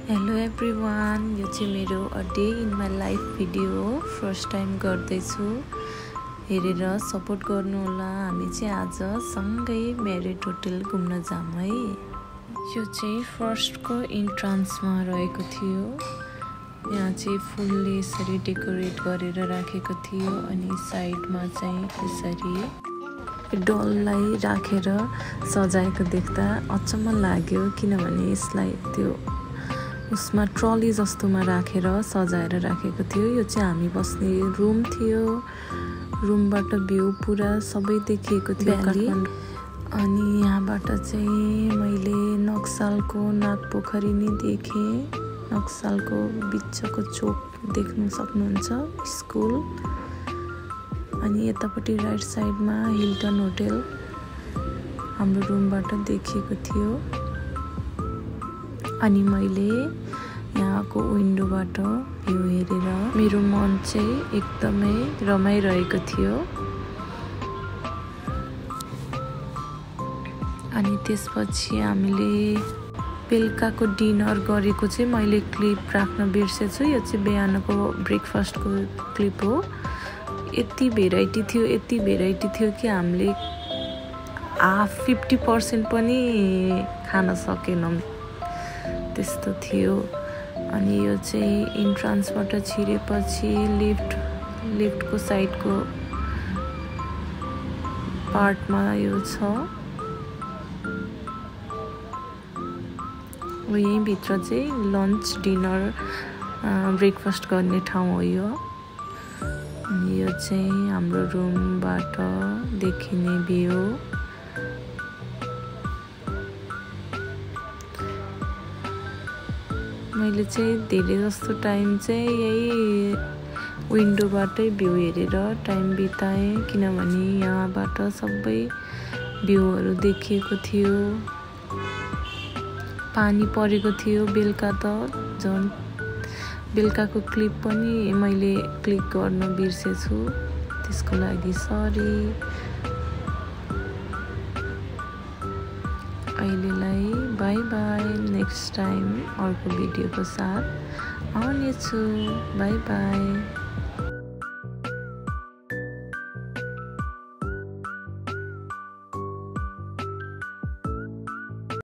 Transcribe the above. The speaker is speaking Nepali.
हेलो एभ्रिवान, यो चाहिँ मेरो a day in my life video हो। फर्स्ट टाइम गर्दैछु, हेरेर सपोर्ट गर्नु होला। हामी चाहिँ आज सँगै म्यारिड होटल घुम्न जाऊँ है। यो चाहिँ फर्स्टको इन्ट्रान्समा रहेको थियो। यहाँ चाहिँ फुलले यसरी डेकोरेट गरेर राखेको थियो अनि साइडमा चाहिँ यसरी डललाई राखेर सजाएको देख्दा अचम्म लाग्यो, किनभने यसलाई त्यो उसमा ट्रली जस्तोमा राखेर सजाएर राखेको थियो। यो चाहिँ हामी बस्ने रुम थियो। रुमबाट भ्यू पुरा सबै देखिएको थियो काठमाडौँ। अनि यहाँबाट चाहिँ मैले नक्सालको नागपोखरी नि देखेँ। नक्सालको बिचको चोक देख्न सक्नुहुन्छ, स्कुल। अनि यतापट्टि राइट साइडमा हिल्टन होटल हाम्रो रुमबाट देखिएको थियो। अनि मैले यहाँको विन्डोबाट भ्यू हेरेर मेरो मन चाहिँ एकदमै रमाइरहेको थियो। अनि त्यसपछि हामीले बेलुकाको डिनर गरेको चाहिँ मैले क्लिप राख्न बिर्सेछु। यो चाहिँ बिहानको ब्रेकफास्टको क्लिप हो। यति भेराइटी थियो कि हामीले 50% पनि खान सकेनौँ, त्यस्तो थियो। अनि यो चाहिँ इन्ट्रान्सबाट छिरेपछि लिफ्टको साइडको पार्टमा यो छ। यहीँ भित्र चाहिँ लन्च डिनर ब्रेकफास्ट गर्ने ठाउँ हो यो। अनि यो चाहिँ हाम्रो रुमबाट देखिने भ्यू। मैले चाहिँ धेरै जस्तो टाइम चाहिँ यही विन्डोबाटै भ्यू हेरेर टाइम बिताएँ, किनभने यहाँबाट सबै भ्यूहरू देखिएको थियो। पानी परेको थियो बेलुका, त झन् बेलुकाको क्लिप पनि मैले क्लिक गर्न बिर्सेछु, त्यसको लागि सरी। अहिलेलाई बाई बाई, नेक्स्ट टाइम अर्को भिडियोको साथ आउनेछु। By by.